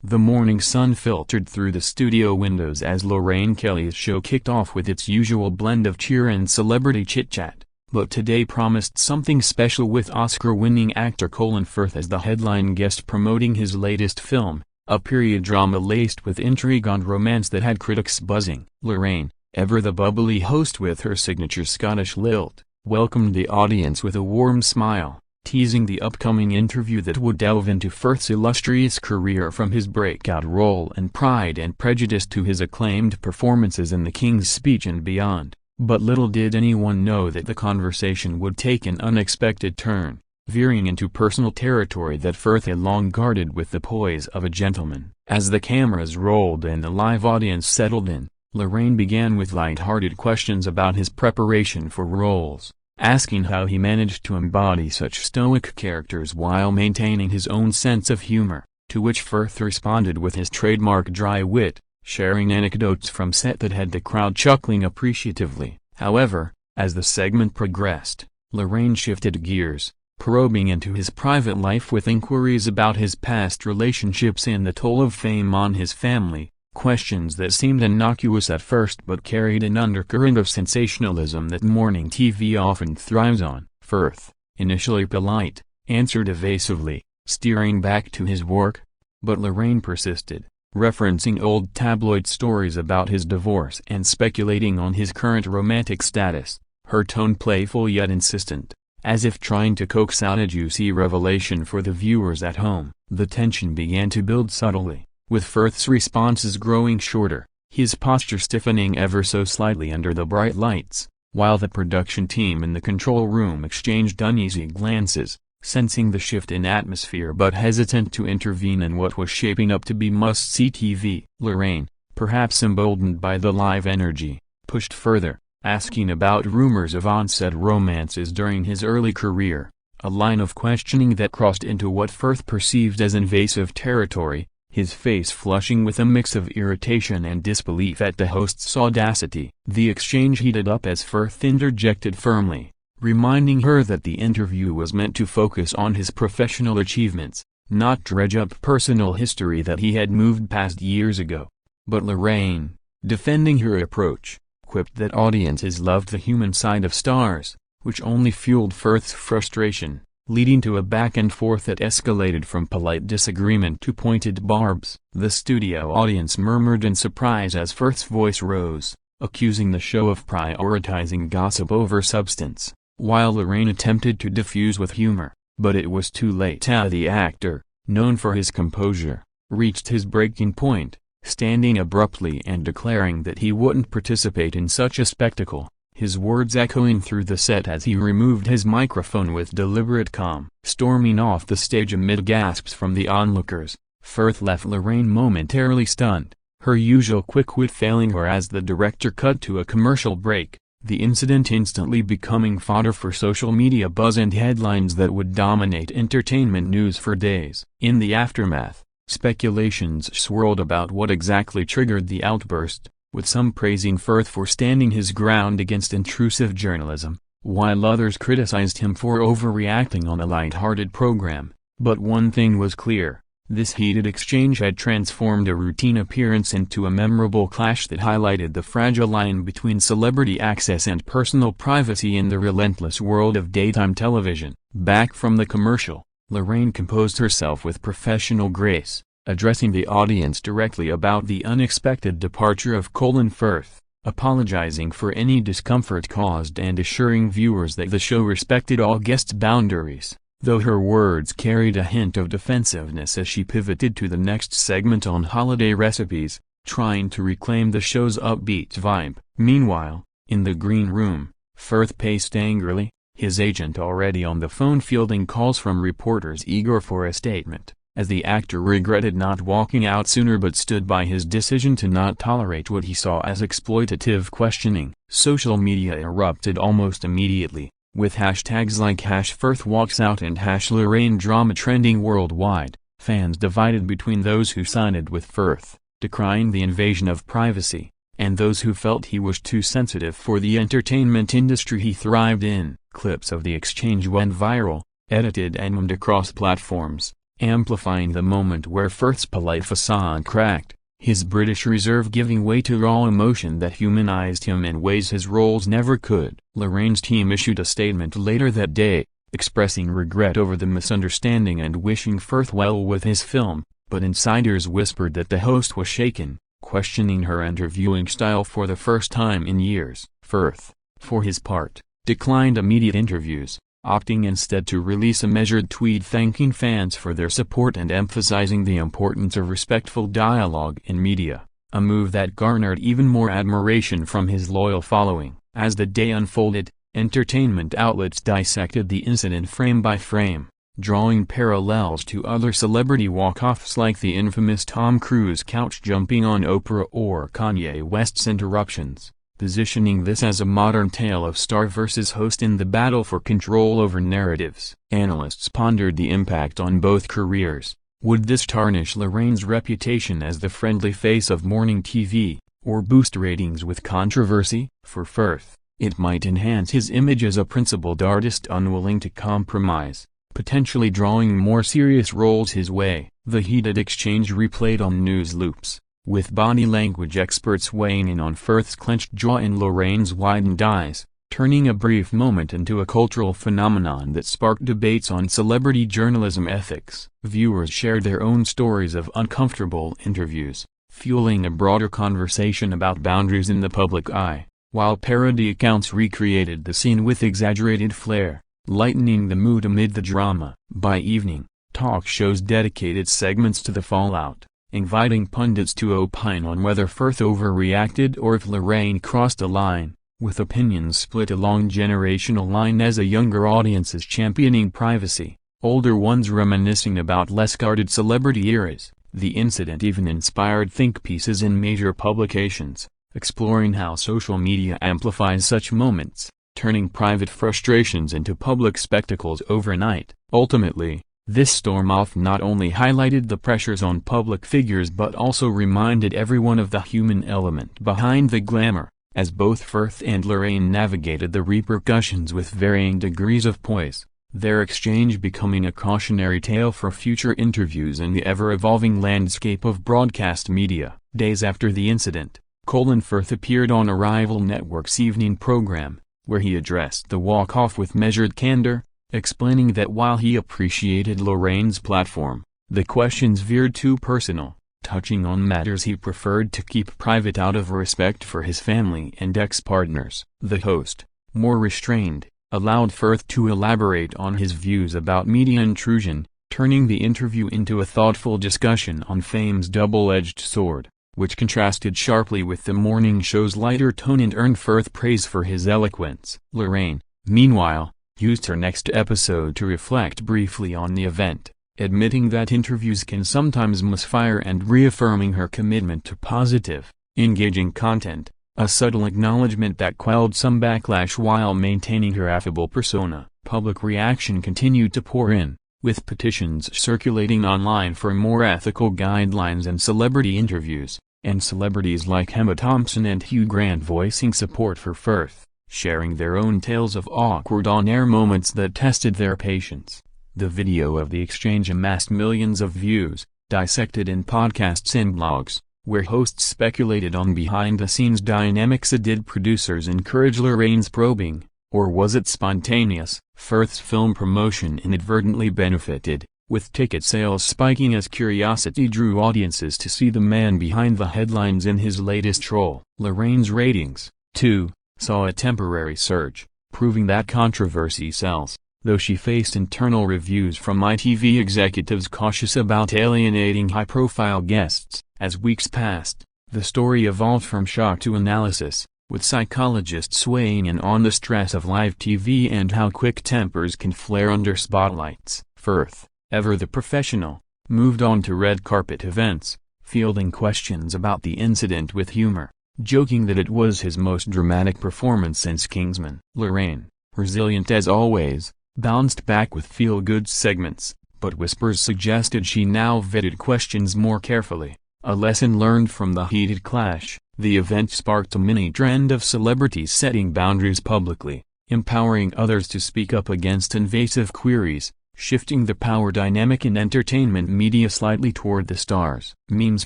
The morning sun filtered through the studio windows as Lorraine Kelly's show kicked off with its usual blend of cheer and celebrity chit-chat, but today promised something special with Oscar-winning actor Colin Firth as the headline guest promoting his latest film, a period drama laced with intrigue and romance that had critics buzzing. Lorraine, ever the bubbly host with her signature Scottish lilt, welcomed the audience with a warm smile, teasing the upcoming interview that would delve into Firth's illustrious career from his breakout role in Pride and Prejudice to his acclaimed performances in The King's Speech and beyond. But little did anyone know that the conversation would take an unexpected turn, veering into personal territory that Firth had long guarded with the poise of a gentleman. As the cameras rolled and the live audience settled in, Lorraine began with light-hearted questions about his preparation for roles, asking how he managed to embody such stoic characters while maintaining his own sense of humor, to which Firth responded with his trademark dry wit, sharing anecdotes from set that had the crowd chuckling appreciatively. However, as the segment progressed, Lorraine shifted gears, probing into his private life with inquiries about his past relationships and the toll of fame on his family, questions that seemed innocuous at first but carried an undercurrent of sensationalism that morning TV often thrives on. Firth, initially polite, answered evasively, steering back to his work, but Lorraine persisted, referencing old tabloid stories about his divorce and speculating on his current romantic status, her tone playful yet insistent, as if trying to coax out a juicy revelation for the viewers at home. The tension began to build subtly, with Firth's responses growing shorter, his posture stiffening ever so slightly under the bright lights, while the production team in the control room exchanged uneasy glances, sensing the shift in atmosphere but hesitant to intervene in what was shaping up to be must-see TV. Lorraine, perhaps emboldened by the live energy, pushed further, asking about rumors of on-set romances during his early career, a line of questioning that crossed into what Firth perceived as invasive territory, his face flushing with a mix of irritation and disbelief at the host's audacity. The exchange heated up as Firth interjected firmly, reminding her that the interview was meant to focus on his professional achievements, not dredge up personal history that he had moved past years ago. But Lorraine, defending her approach, quipped that audiences loved the human side of stars, which only fueled Firth's frustration, leading to a back-and-forth that escalated from polite disagreement to pointed barbs. The studio audience murmured in surprise as Firth's voice rose, accusing the show of prioritizing gossip over substance, while Lorraine attempted to diffuse with humor, but it was too late. The actor, known for his composure, reached his breaking point, standing abruptly and declaring that he wouldn't participate in such a spectacle, his words echoing through the set as he removed his microphone with deliberate calm. Storming off the stage amid gasps from the onlookers, Firth left Lorraine momentarily stunned, her usual quick wit failing her as the director cut to a commercial break, the incident instantly becoming fodder for social media buzz and headlines that would dominate entertainment news for days. In the aftermath, speculations swirled about what exactly triggered the outburst, with some praising Firth for standing his ground against intrusive journalism, while others criticized him for overreacting on a light-hearted program. But one thing was clear, this heated exchange had transformed a routine appearance into a memorable clash that highlighted the fragile line between celebrity access and personal privacy in the relentless world of daytime television. Back from the commercial, Lorraine composed herself with professional grace, addressing the audience directly about the unexpected departure of Colin Firth, apologizing for any discomfort caused and assuring viewers that the show respected all guests' boundaries, though her words carried a hint of defensiveness as she pivoted to the next segment on holiday recipes, trying to reclaim the show's upbeat vibe. Meanwhile, in the green room, Firth paced angrily, his agent already on the phone fielding calls from reporters eager for a statement, as the actor regretted not walking out sooner but stood by his decision to not tolerate what he saw as exploitative questioning. Social media erupted almost immediately, with hashtags like #FirthWalksOut and #LorraineDrama trending worldwide, fans divided between those who sided with Firth, decrying the invasion of privacy, and those who felt he was too sensitive for the entertainment industry he thrived in. Clips of the exchange went viral, edited and memed across platforms, amplifying the moment where Firth's polite facade cracked, his British reserve giving way to raw emotion that humanized him in ways his roles never could. Lorraine's team issued a statement later that day, expressing regret over the misunderstanding and wishing Firth well with his film, but insiders whispered that the host was shaken, questioning her interviewing style for the first time in years. Firth, for his part, declined immediate interviews, opting instead to release a measured tweet thanking fans for their support and emphasizing the importance of respectful dialogue in media, a move that garnered even more admiration from his loyal following. As the day unfolded, entertainment outlets dissected the incident frame by frame, drawing parallels to other celebrity walk-offs like the infamous Tom Cruise couch jumping on Oprah or Kanye West's interruptions, positioning this as a modern tale of star versus host in the battle for control over narratives. Analysts pondered the impact on both careers. Would this tarnish Lorraine's reputation as the friendly face of morning TV, or boost ratings with controversy? For Firth, it might enhance his image as a principled artist unwilling to compromise, potentially drawing more serious roles his way. The heated exchange replayed on news loops, with body language experts weighing in on Firth's clenched jaw and Lorraine's widened eyes, turning a brief moment into a cultural phenomenon that sparked debates on celebrity journalism ethics. Viewers shared their own stories of uncomfortable interviews, fueling a broader conversation about boundaries in the public eye, while parody accounts recreated the scene with exaggerated flair, lightening the mood amid the drama. By evening, talk shows dedicated segments to the fallout, inviting pundits to opine on whether Firth overreacted or if Lorraine crossed a line, with opinions split along generational lines as a younger audience is championing privacy, older ones reminiscing about less guarded celebrity eras. The incident even inspired think pieces in major publications, exploring how social media amplifies such moments, turning private frustrations into public spectacles overnight. Ultimately, this storm-off not only highlighted the pressures on public figures but also reminded everyone of the human element behind the glamour, as both Firth and Lorraine navigated the repercussions with varying degrees of poise, their exchange becoming a cautionary tale for future interviews in the ever-evolving landscape of broadcast media. Days after the incident, Colin Firth appeared on a rival network's evening program, where he addressed the walk-off with measured candor, explaining that while he appreciated Lorraine's platform, the questions veered too personal, touching on matters he preferred to keep private out of respect for his family and ex-partners. The host, more restrained, allowed Firth to elaborate on his views about media intrusion, turning the interview into a thoughtful discussion on fame's double-edged sword, which contrasted sharply with the morning show's lighter tone and earned Firth praise for his eloquence. Lorraine, meanwhile, used her next episode to reflect briefly on the event, admitting that interviews can sometimes misfire and reaffirming her commitment to positive, engaging content, a subtle acknowledgement that quelled some backlash while maintaining her affable persona. Public reaction continued to pour in, with petitions circulating online for more ethical guidelines and celebrity interviews, and celebrities like Emma Thompson and Hugh Grant voicing support for Firth, sharing their own tales of awkward on-air moments that tested their patience. The video of the exchange amassed millions of views, dissected in podcasts and blogs, where hosts speculated on behind-the-scenes dynamics. Did producers encourage Lorraine's probing, or was it spontaneous? Firth's film promotion inadvertently benefited, with ticket sales spiking as curiosity drew audiences to see the man behind the headlines in his latest role. Lorraine's ratings, too, saw a temporary surge, proving that controversy sells, though she faced internal reviews from ITV executives cautious about alienating high-profile guests. As weeks passed, the story evolved from shock to analysis, with psychologists weighing in on the stress of live TV and how quick tempers can flare under spotlights. Firth, ever the professional, moved on to red carpet events, fielding questions about the incident with humor, joking that it was his most dramatic performance since Kingsman. Lorraine, resilient as always, bounced back with feel-good segments, but whispers suggested she now vetted questions more carefully, a lesson learned from the heated clash. The event sparked a mini-trend of celebrities setting boundaries publicly, empowering others to speak up against invasive queries, shifting the power dynamic in entertainment media slightly toward the stars. Memes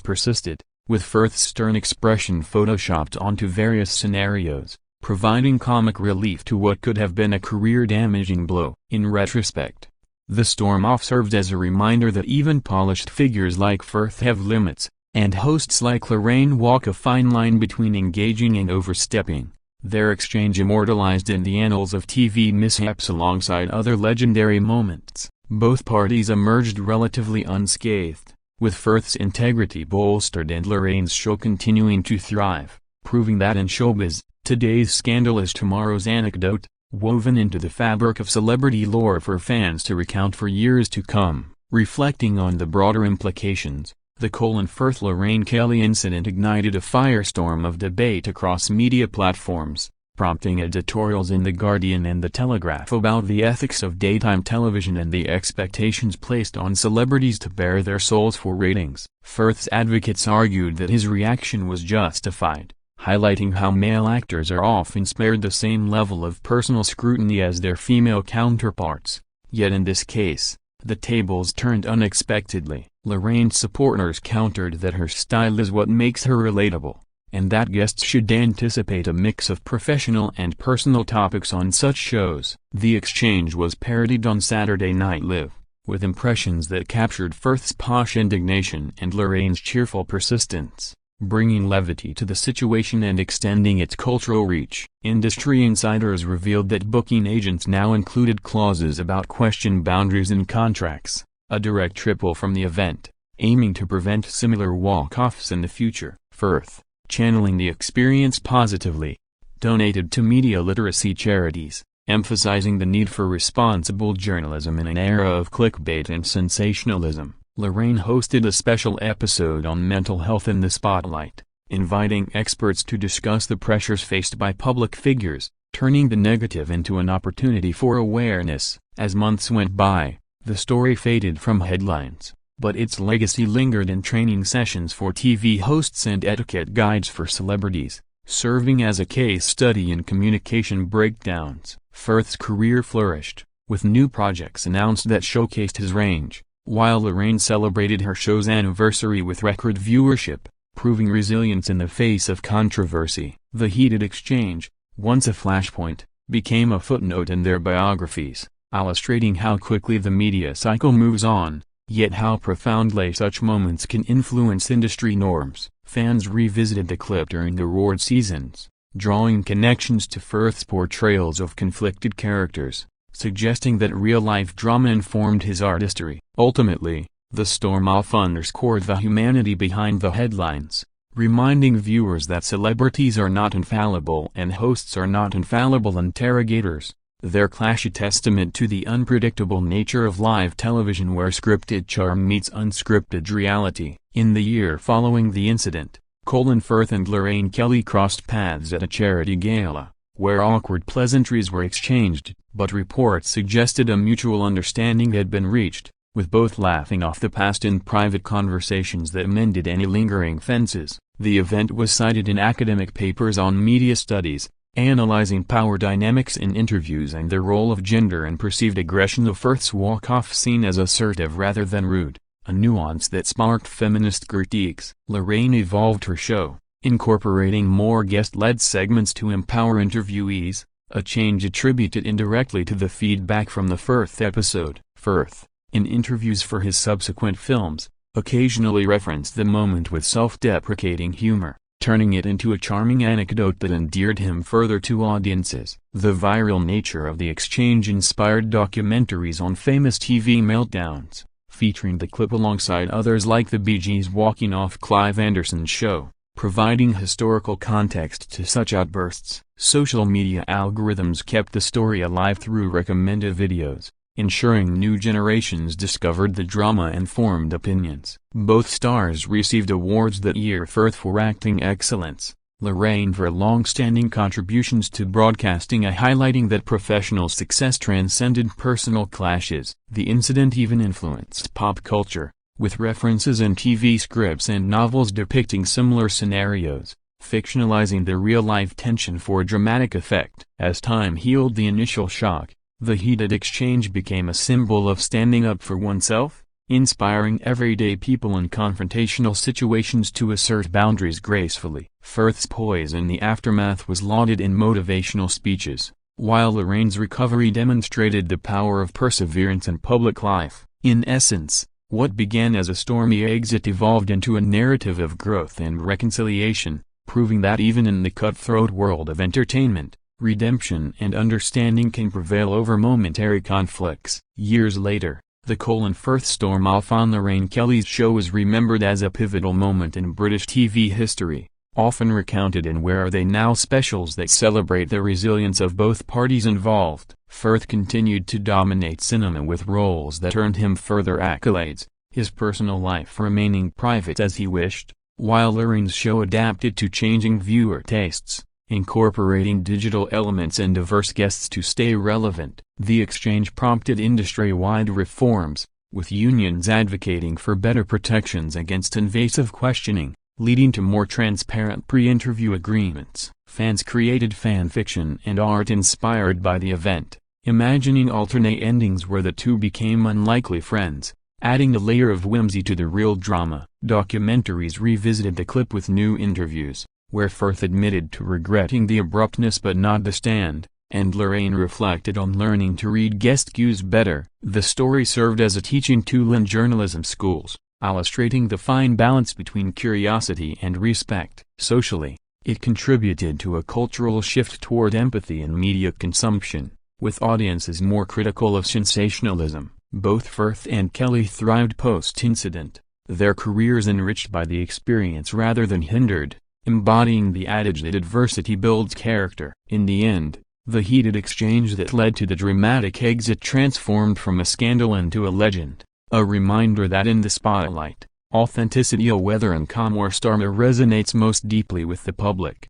persisted, with Firth's stern expression photoshopped onto various scenarios, providing comic relief to what could have been a career-damaging blow. In retrospect, the storm-off served as a reminder that even polished figures like Firth have limits, and hosts like Lorraine walk a fine line between engaging and overstepping. Their exchange immortalized in the annals of TV mishaps alongside other legendary moments. Both parties emerged relatively unscathed, with Firth's integrity bolstered and Lorraine's show continuing to thrive, proving that in showbiz, today's scandal is tomorrow's anecdote, woven into the fabric of celebrity lore for fans to recount for years to come. Reflecting on the broader implications, the Colin Firth-Lorraine Kelly incident ignited a firestorm of debate across media platforms, prompting editorials in The Guardian and The Telegraph about the ethics of daytime television and the expectations placed on celebrities to bare their souls for ratings. Firth's advocates argued that his reaction was justified, highlighting how male actors are often spared the same level of personal scrutiny as their female counterparts. Yet in this case, the tables turned unexpectedly. Lorraine's supporters countered that her style is what makes her relatable, and that guests should anticipate a mix of professional and personal topics on such shows. The exchange was parodied on Saturday Night Live, with impressions that captured Firth's posh indignation and Lorraine's cheerful persistence, bringing levity to the situation and extending its cultural reach. Industry insiders revealed that booking agents now included clauses about question boundaries in contracts, a direct triple from the event, aiming to prevent similar walk-offs in the future. Firth, channeling the experience positively, donated to media literacy charities, emphasizing the need for responsible journalism in an era of clickbait and sensationalism. Lorraine hosted a special episode on mental health in the spotlight, inviting experts to discuss the pressures faced by public figures, turning the negative into an opportunity for awareness. As months went by, the story faded from headlines, but its legacy lingered in training sessions for TV hosts and etiquette guides for celebrities, serving as a case study in communication breakdowns. Firth's career flourished, with new projects announced that showcased his range, while Lorraine celebrated her show's anniversary with record viewership, proving resilience in the face of controversy. The heated exchange, once a flashpoint, became a footnote in their biographies, illustrating how quickly the media cycle moves on, yet how profoundly such moments can influence industry norms. Fans revisited the clip during the award seasons, drawing connections to Firth's portrayals of conflicted characters, suggesting that real-life drama informed his artistry. Ultimately, the storm-off underscored the humanity behind the headlines, reminding viewers that celebrities are not infallible and hosts are not infallible interrogators. Their clash a testament to the unpredictable nature of live television where scripted charm meets unscripted reality. In the year following the incident, Colin Firth and Lorraine Kelly crossed paths at a charity gala, where awkward pleasantries were exchanged, but reports suggested a mutual understanding had been reached, with both laughing off the past in private conversations that mended any lingering fences. The event was cited in academic papers on media studies, analyzing power dynamics in interviews and the role of gender and perceived aggression of Firth's walk-off seen as assertive rather than rude, a nuance that sparked feminist critiques. Lorraine evolved her show, incorporating more guest-led segments to empower interviewees, a change attributed indirectly to the feedback from the Firth episode. Firth, in interviews for his subsequent films, occasionally referenced the moment with self-deprecating humor, turning it into a charming anecdote that endeared him further to audiences. The viral nature of the exchange inspired documentaries on famous TV meltdowns, featuring the clip alongside others like the Bee Gees walking off Clive Anderson's show, providing historical context to such outbursts. Social media algorithms kept the story alive through recommended videos, ensuring new generations discovered the drama and formed opinions. Both stars received awards that year: Firth for acting excellence, Lorraine for long-standing contributions to broadcasting, highlighting that professional success transcended personal clashes. The incident even influenced pop culture, with references in TV scripts and novels depicting similar scenarios, fictionalizing the real-life tension for dramatic effect. As time healed the initial shock, The heated exchange became a symbol of standing up for oneself, inspiring everyday people in confrontational situations to assert boundaries gracefully. Firth's poise in the aftermath was lauded in motivational speeches, while Lorraine's recovery demonstrated the power of perseverance in public life. In essence, what began as a stormy exit evolved into a narrative of growth and reconciliation, proving that even in the cutthroat world of entertainment, redemption and understanding can prevail over momentary conflicts. Years later, the Colin Firth storm-off on Lorraine Kelly's show is remembered as a pivotal moment in British TV history, often recounted in Where Are They Now specials that celebrate the resilience of both parties involved. Firth continued to dominate cinema with roles that earned him further accolades, his personal life remaining private as he wished, while Lorraine's show adapted to changing viewer tastes, incorporating digital elements and diverse guests to stay relevant. The exchange prompted industry-wide reforms, with unions advocating for better protections against invasive questioning, leading to more transparent pre-interview agreements. Fans created fan fiction and art inspired by the event, imagining alternate endings where the two became unlikely friends, adding a layer of whimsy to the real drama. Documentaries revisited the clip with new interviews, where Firth admitted to regretting the abruptness but not the stand, and Lorraine reflected on learning to read guest cues better. The story served as a teaching tool in journalism schools, illustrating the fine balance between curiosity and respect. Socially, it contributed to a cultural shift toward empathy in media consumption, with audiences more critical of sensationalism. Both Firth and Kelly thrived post-incident, their careers enriched by the experience rather than hindered, embodying the adage that adversity builds character. In the end, the heated exchange that led to the dramatic exit transformed from a scandal into a legend, a reminder that in the spotlight, authenticity, whether in calm or storm, resonates most deeply with the public.